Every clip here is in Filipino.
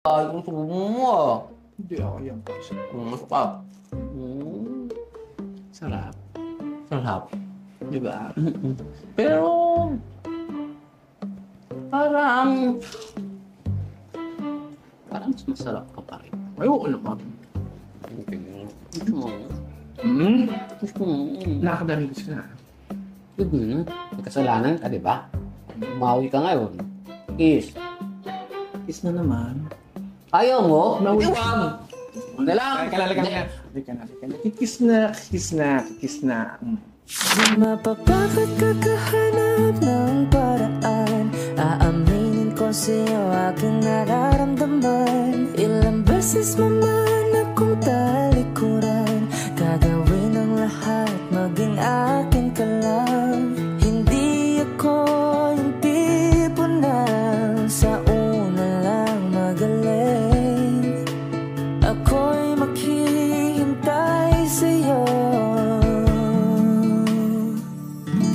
Ang sumo mo. Hindi ako yan kasi. Masarap. Sarap. Sarap. Di ba? Pero, parang mas masarap ka pa rin. Ay, oo naman. Gusto mo? Gusto mo? Nakakadami ko sila. May kasalanan ka, di ba? Umawi ka ngayon. Kiss. Kiss na naman. Ayaw mo? Nauwi. Iwag! Ano lang? Halika na. Kiss na. Kiss na. Mapapakit kakahanap ng paraan. Aaminin ko sa'yo aking nararamdaman. Ilang beses mo man akong talikuran. Gagawin ang lahat, maging akin ka lang. Hindi ako yung tipo na sa una lang magaling. Ako'y maghihintay sa'yo.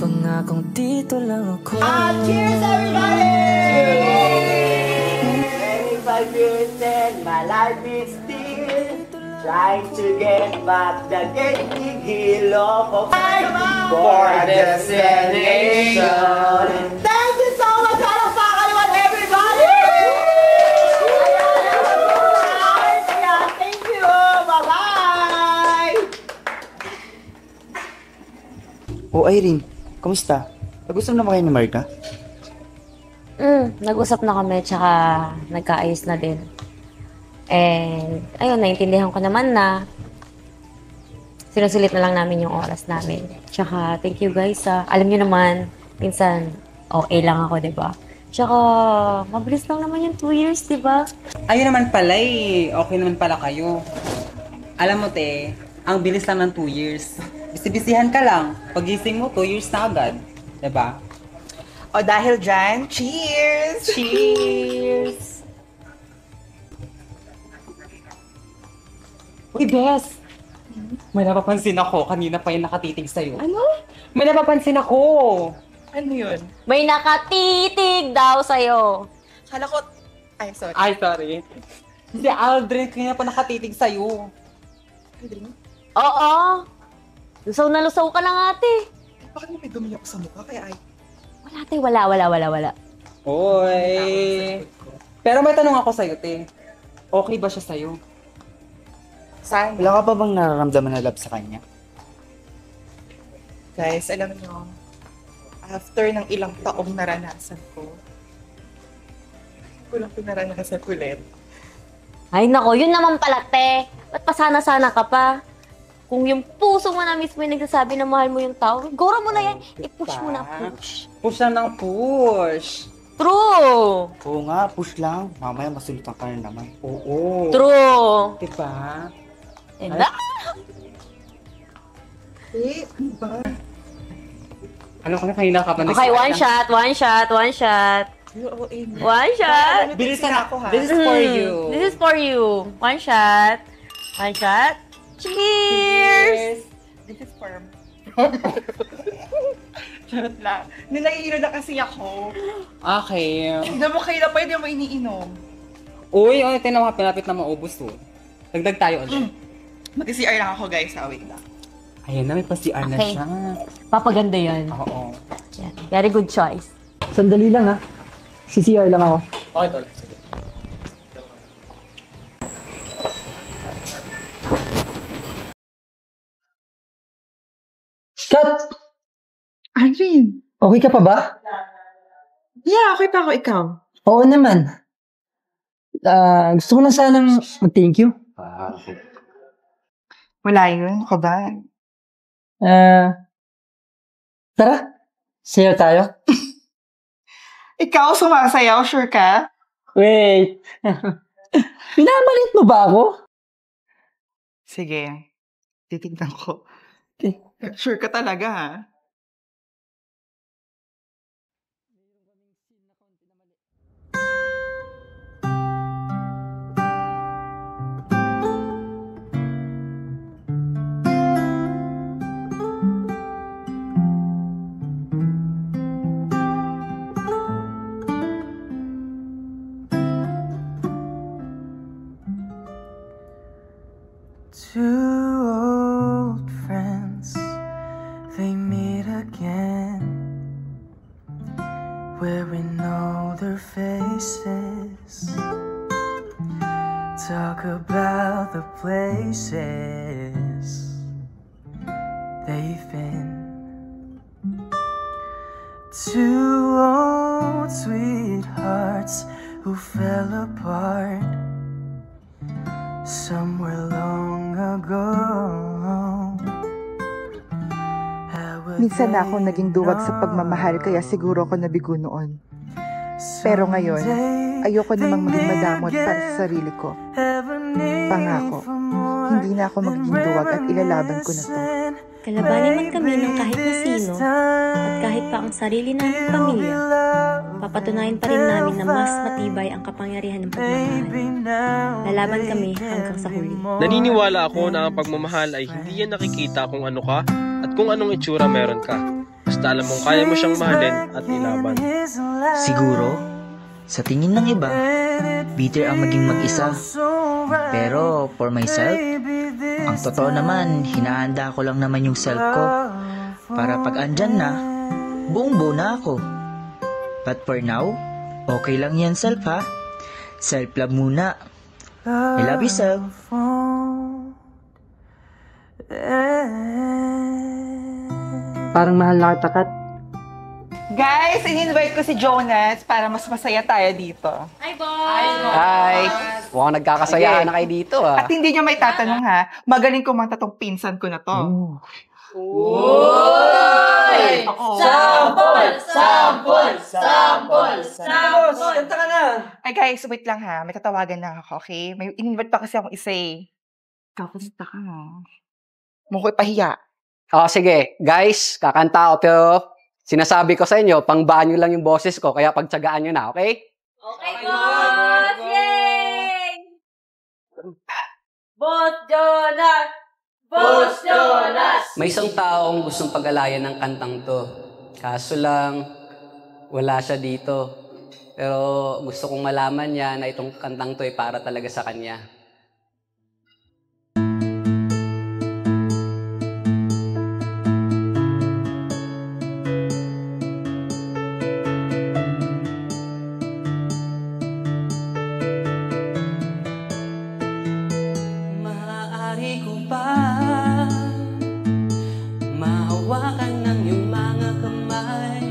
Pangakong dito lang ako. Cheers, everybody! 25 years and my life is still trying to get back the gaining hilo of for destination. Thank you so much, Kalapakaliwan, everybody! Ayan, thank you! Bye-bye! O Irene, kamusta? Nag-usap na ba kayo ni Marga? Nag-usap na kami, tsaka nagkaayos na din. And, ayun, naintindihan ko naman na sinusulit na lang namin yung oras namin. Tsaka, thank you guys. Alam niyo naman, minsan, okay lang ako, di ba? Tsaka, mabilis lang naman yung 2 years, di ba? Ayun naman pala eh. Okay naman pala kayo. Alam mo te, ang bilis lang ng 2 years. Bisibisihan ka lang. Pagising mo, 2 years na agad. Diba? O dahil dyan, cheers! Cheers! Uy, Bes! May napapansin ako. Kanina pa yung nakatitig sa'yo. Ano? May napapansin ako. Ano yun? May nakatitig daw sa'yo. Kala ko... Ay, sorry. Ay, sorry. Si Aldrin, kanina pa nakatitig sa'yo. Oo. Lusaw na lusaw ka lang, ate. Bakit mo may dumi ako sa mukha? Kaya ay... Wala, ate. Wala. Oy. Pero may tanong ako sa'yo, te. Okay ba siya sa'yo? Saan? Wala ka pa bang nararamdaman na love sa kanya? Guys, alam nyo, after ng ilang taong naranasan ko, kulang pinaranasan ulit. Ay, nako. Yun naman pala, te. Ba't pa sana-sana ka pa? Kung yung puso mo na mismo yung nagsasabi na mahal mo yung tao, gora mo na yan. I-push mo na, push. Push na ng push. True! Oo nga, push lang. Mamaya masulutan ka na naman. Oo. True! Diba? And that, Eh, ano ba? Ano ka na kanina ka pa okay, one shot. Oo, eh. One shot. Bilisan ako, ha? This is for you. This is for you. One shot. Cheers! This is for... Charot lang. Nilahihilo na kasi ako. Okay. Tignan mo kayo na pa, hindi mo iniinom. Uy, ano tayo na pinapit na maubos to. Dagdag tayo ulit. Mag-CR lang ako, guys. Wait lang. Ayan na, may pa-CR na Okay. siya. Papaganda yan. Oo. Yan. Very good choice. Sandali lang ha. CCR lang ako. Okay, tol. Kat! Irene! Okay ka pa ba? Yeah, okay pa ako, ikaw. Oo naman. Gusto ko lang sanang mag-thank you. Wala yun, ako ba? Tara, sayo tayo. Ikaw sumasayaw, sure ka? Wait. Pinamalit mo ba ako? Sige, titignan ko. Sure ka talaga, ha? their faces. Talk about the places they've been. Two old sweethearts who fell apart somewhere long ago. Minsan na ako naging duwag sa pagmamahal kaya siguro ako nabigo noon. Pero ngayon, ayoko namang maging madamot para sa sarili ko. Pangako, hindi na ako magiging duwag at ilalaban ko na to. Kalabanin man kami ng kahit na sino at kahit pa ang sarili naming pamilya, papatunayan pa rin namin na mas matibay ang kapangyarihan ng pagmamahal. Lalaban kami hanggang sa huli. Naniniwala ako na ang pagmamahal ay hindi yan nakikita kung ano ka at kung anong itsura meron ka. Basta alam mong kaya mo siyang mahalin at ilaban. Siguro, sa tingin ng iba, bitter ang maging mag-isa. Pero for myself, ang totoo naman, hinahanda ko lang naman yung self ko para pag andyan na, buong buo na ako. But for now, okay lang yan self ha. Self-love muna. I love you self. Parang mahal na kita, Kat. Guys, in-invite ko si Jonas para mas masaya tayo dito. Hi, boss! Ay, mukhang nagkakasayaan na kayo dito At hindi niyo may tatanong ha, magaling kumanta tong pinsan ko na to. Uy! Sample! Sample! Sample! Sample! Kanta ka na! Ay guys, wait lang ha. May tatawagan lang ako, okay? May in-invite pa kasi akong isa eh. Kakanta ka ha. Mukhang pahiya. Sige. Guys, kakanta ako pero sinasabi ko sa inyo, pangbaan nyo lang yung boses ko kaya pagtsagaan nyo na, okay? Okay, boss! Yay! Boss Jonas! Boss Jonas! May isang taong gustong pag-alayan ng kantang to. Kaso lang, wala siya dito. Pero gusto kong malaman niya na itong kantang to ay para talaga sa kanya. Maaari ko ba mahawakan ng iyong mga kamay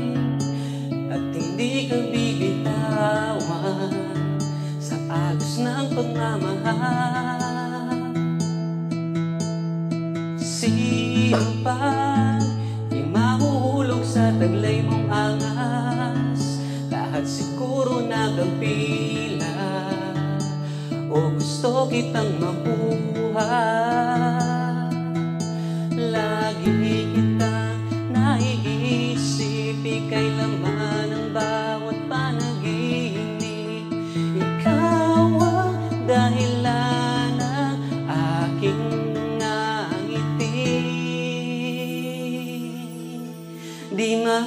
at hindi ka bibitawan sa agos ng pagmamahal? Sino pa di mahuhulog sa taglay mong angas? Lahat siguro nagapila o gusto kitang mabuhay. Lagi kita naiisip, ika'y laman ng bawat panaginip. Ikaw ang dahilan ng aking ngiti. Di na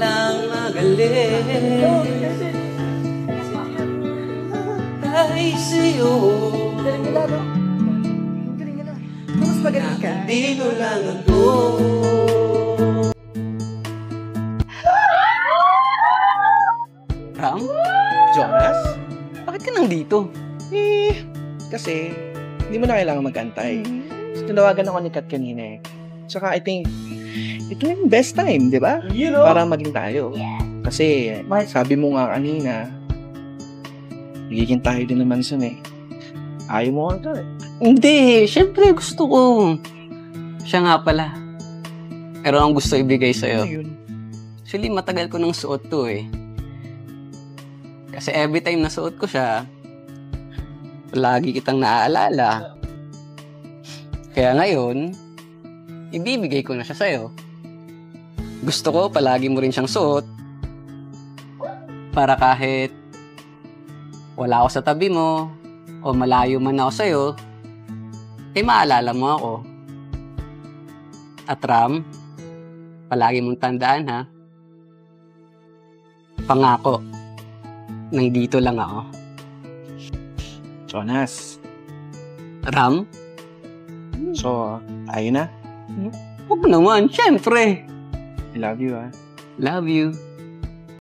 lang magaling ay sa'yo. Mas magaling ka. Dito lang ako. Ram? Jonas? Bakit ka nandito? Kasi hindi mo na kailangan mag-antay. So, tinawagan ako ni Kat kanina eh. Tsaka I think, ito yung best time, di ba? Para maging tayo. Kasi, sabi mo nga kanina, magiging tayo din naman sun eh. Ayaw mo nga to eh. Hindi, syempre gusto ko. Siya nga pala. Pero ang gusto ibigay sa'yo. Ano yun? Actually, matagal ko nang suot to eh. Kasi every time nasuot ko siya, lagi kitang naaalala. Kaya ngayon, ibibigay ko na siya sa'yo. Gusto ko palagi mo rin siyang suot para kahit wala ako sa tabi mo o malayo man ako sa'yo, maalala mo ako. At Ram, palagi mong tandaan, ha? Pangako, nandito lang ako. Jonas. Ram? So, ayun na. Oo naman, syempre. I love you, ah. Love you.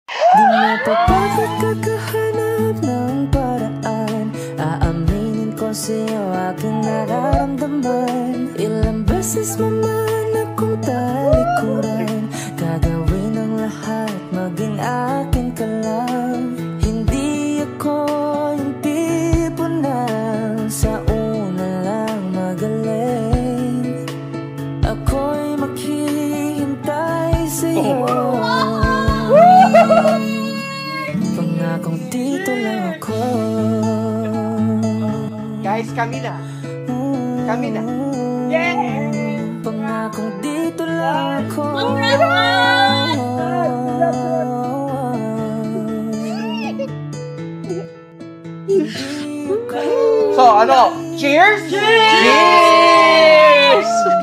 Di mapapagod kakahanap ng paraan. Aaminin ko sa'yo aking nararamdaman. Ilang beses mo man akong talikuran. Gagawin ang lahat, maging akin ka lang. Hindi ako yung tipo na sa una lang magaling. Ako'y maghihintay sa'yo. Pangakong dito lang ako. Guys, kami na. Kami na. Yeah! Pangakong dito lang ako. So, ano? Cheers! Cheers!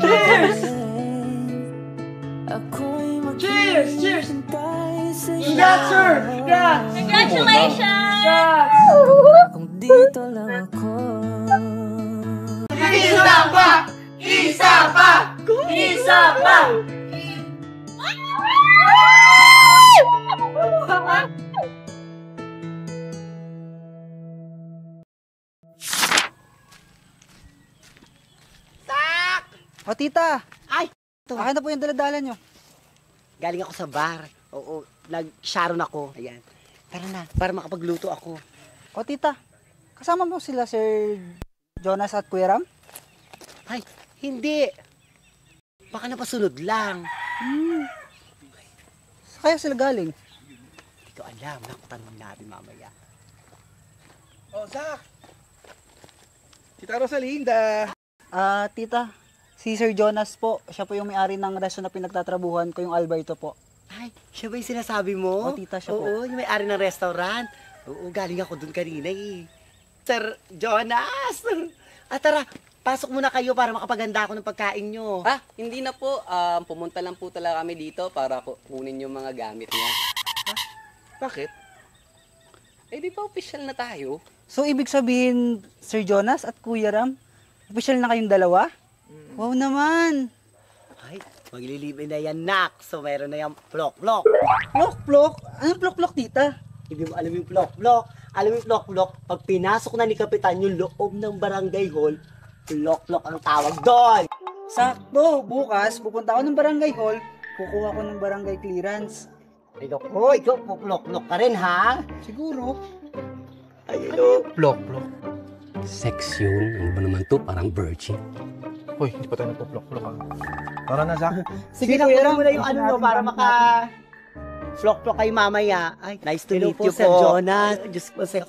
Cheers! Cheers! Cheers! Congrats, sir! Congrats! Congratulations! Pangakong dito lang ako. Isa pa! Isa pa! Isa pa! O tita, Ay! Ito. akin na po yung daladala nyo. Galing ako sa bar. Oo, nag-sharon ako. Ayan. Tara na, para makapagluto ako. O tita, kasama mo sila Sir Jonas at Kuya Ram? Ay, hindi. Baka napasunod lang. Sa kaya sila galing? Hindi ko alam. Naku, tanong natin mamaya. Oh, Zach! Tita Rosalinda! Tita, si Sir Jonas po, siya po yung may-ari ng restaurant na pinagtatrabuhan ko, yung Alberto po. Ay, siya ba yung sinasabi mo? Oo, tita, siya po. Oo, yung may-ari ng restaurant. Oo, galing ako dun kanina eh. Sir Jonas! Tara, pasok muna kayo para makapaganda ako ng pagkain nyo. Hindi na po. Pumunta lang po talaga kami dito para kunin yung mga gamit niya. Bakit? Eh, di ba official na tayo? So, ibig sabihin, Sir Jonas at Kuya Ram, official na kayong dalawa? Wow naman! Ay, maglilibin na yan, nak. So, meron na yung plok-plok. Plok-plok? Anong plok-plok, tita? Hindi mo alam yung plok-plok. Alam mo yung plok-plok, pag pinasok na ni Kapitan yung loob ng barangay hall, plok-plok ang tawag doon. Sakto, bukas, pupunta ako ng barangay hall, kukuha ko ng barangay clearance. Ay, naku, ikaw, plok-plok ka rin, ha? Siguro. Ay, ano? Plok-plok. Sex yun. Ano ba naman to? Parang virgin. Hoy, hindi pa tayo nagpo-plok-plok, ah. Tara na, Zach. Sige na, kunin mo na yung ano nyo para maka... Plok-plok kayo mamaya. Ay, nice to meet you po. Sir Jonas. Diyos po, sir.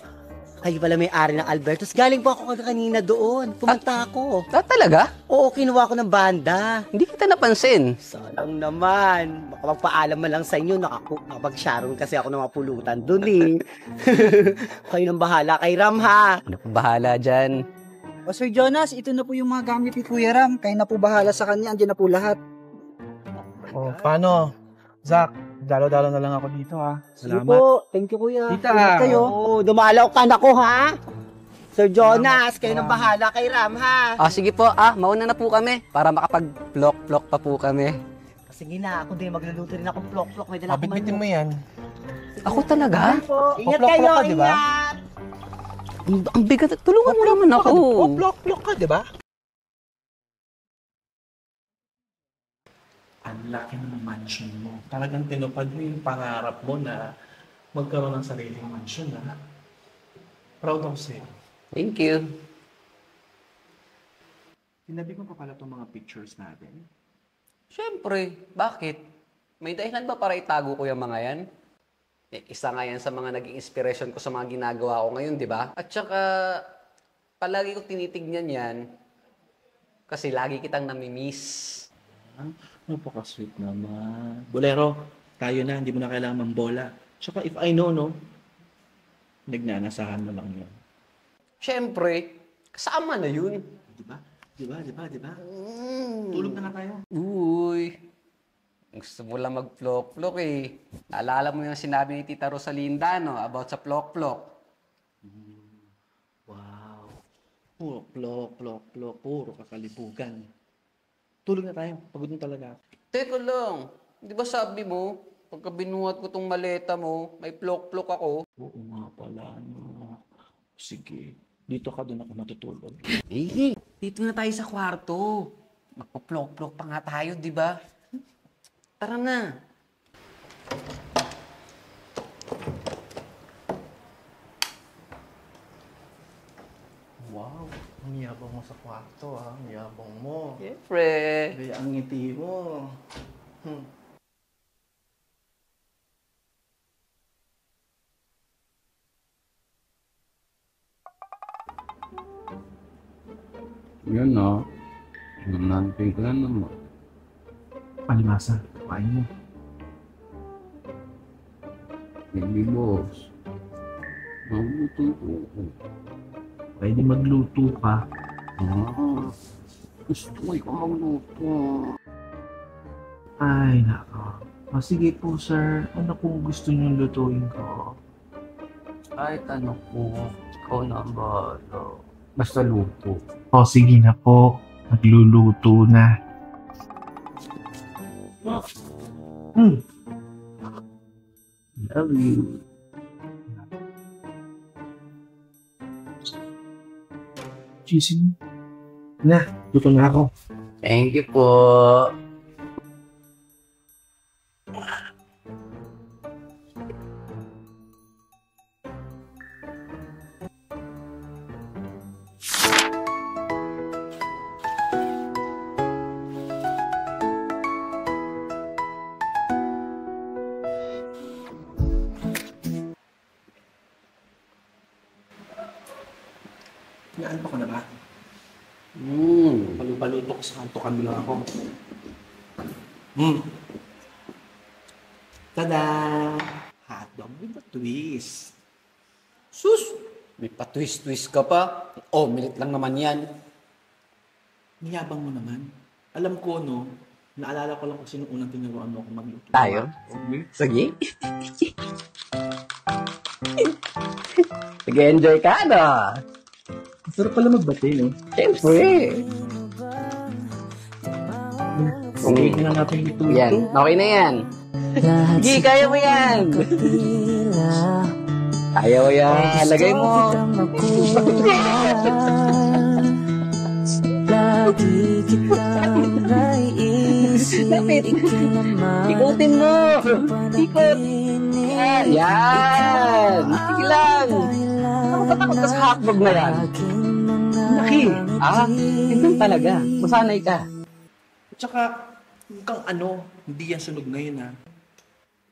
Kayo pala may-ari ng Albertos. Galing po ako kanina doon. Pumunta ako. Talaga? Oo, kinuha ko ng banda. Hindi kita napansin. Salang naman. Baka magpaalam man lang sa inyo. Nakapag-sharon kasi ako ng mga pulutan doon eh. Kayo nang bahala kay Ram, ha? Ano pa bahala dyan? O Sir Jonas, ito na po yung mga gamit ni Kuya Ram. Kayo na po bahala sa kanya, andyan na po lahat. Oh, paano? Zach, dalo-dalo na lang ako dito, ha. Sige Salamat. po. Thank you, kuya. Tita. Salamat kayo. Oo, dumalaw ka na ko, ha? Sir Jonas, kayo nang bahala kay Ram, ha? Sige po. Mauna na po kami para makapag-plok-plok pa po kami. Sige na, ako din magluluto rin akong plok-plok. May dala akong Mabitbitin manok. mo yan. Ako talaga? Ingat Plok-plok kayo, ka, di ba? ingat! Ang bigat. Tulungan mo naman ako. Plok-plok ka, di ba? Ang laki ng mansion mo. Talagang tinupad mo yung pangarap mo na magkaroon ng sariling mansion, ha? Proud ako sa'yo. Thank you. Tinabi mo pa pala itong mga pictures natin. Siyempre. Bakit? May dahilan ba para itago ko yung mga yan? Isa nga yan sa mga naging inspiration ko sa mga ginagawa ko ngayon, di ba? At saka, palagi ko tinitignan yan kasi lagi kitang namimiss. Napaka-sweet naman. Bolero, tayo na, hindi mo na kailangan mambola. Tsaka if I know, no, nagnanasahan mo lang yun. Siyempre, kasama na yun. Diba? Diba? Tulog na nga tayo. Uy. Gusto mo lang mag-plok-plok eh. Naalala mo yung sinabi ni Tita Rosalinda, no? About sa plok-plok. Wow. Puro plok, puro kakalibugan. Tulog na tayo. Pagod na talaga ako. Teka lang, di ba sabi mo, pagka binuhat ko tong maleta mo, may plok-plok ako? Oo nga pala, no. Sige, dito ka doon ako matutulog. Eh, dito na tayo sa kwarto. Magpa-plok-plok pa nga tayo, di ba? Tara na. Wow, ang yabang mo sa kwarto, ha? Ang yabang mo. Siyempre. Kaya ang ngiti mo. Yan na. Nanantay ka na naman. Palimasa, kain mo. Hindi, boss. Mabuto ko. Pwede magluto ka. Gusto ko ikaw magluto. Ay, nako. Sige po, sir. Ano pong gusto niyong lutuin ko? Kahit ano po, ikaw na ang bahala. Basta luto. Sige na po. Nagluluto na. Love you. Cheesy. Na, luto na ako. Thank you po. Naanto ka na ba? Mm. Palupaluto ko sa kanto kami lang ako. Tada! Hotdog with a twist. Sus! May pa-twist-twist ka pa. Omelette lang naman yan. Niyabang mo naman. Alam ko, no? Naalala ko lang kung sino unang tinuruan mo kung magluto. Tayo? Sige. Sige, enjoy ka na. Sarap pala magbati, no? Siyempre. Okay na natin ito. Yan, okay na yan. Sige, kaya mo yan. Kaya mo yan. Lagay mo. Lagi kitang naiisip. Ikutin mo. Ikot. Yan. Sige lang. Takot ka sa hotdog na yan. Laki. Tingnan talaga. Masanay ka. At saka, mukhang hindi yan sunog ngayon, ha?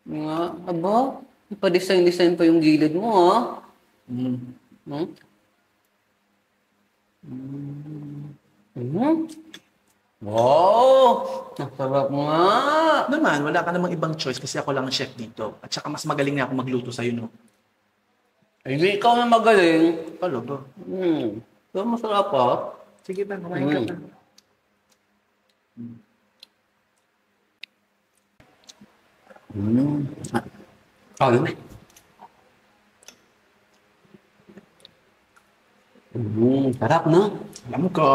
Nga, aba, ipa-design-design pa yung gilid mo, ha? Wow! Nasarap nga! Naman, wala ka namang ibang choice kasi ako lang ang chef dito. At saka mas magaling na ako magluto sa'yo, no? Hindi ikaw na magaling. Talaga. Pero masarap, ha? Sige ba, kumain ka pa. naman. Sarap, no? Alam ko.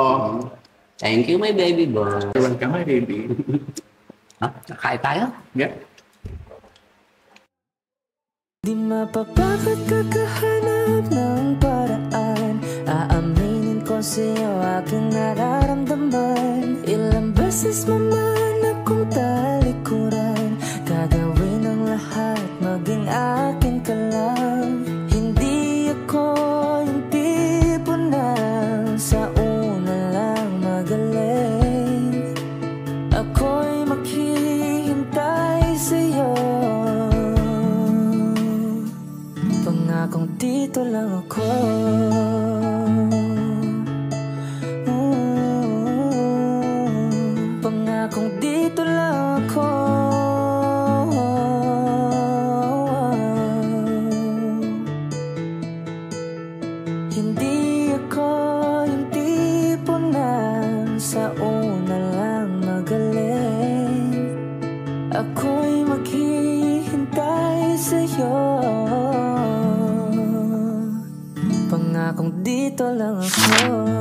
Thank you, my baby boy. Welcome, my baby. Kakain tayo? Yeah. Di mapapagod kakahanap ng paraan. Aaminin ko sa'yo aking nararamdaman. Ilang beses man akong talikuran. Gagawin ang lahat, maging akin ka lang. Hindi ako yung tipo na sa una lang magaling. Ako'y maghihintay sa'yo. Pangakong dito lang ako. Pangakong dito lang ako. Hindi ako yung tipo na sa una lang magaling. ako'y maghihintay sa'yo. Pangakong dito lang ako.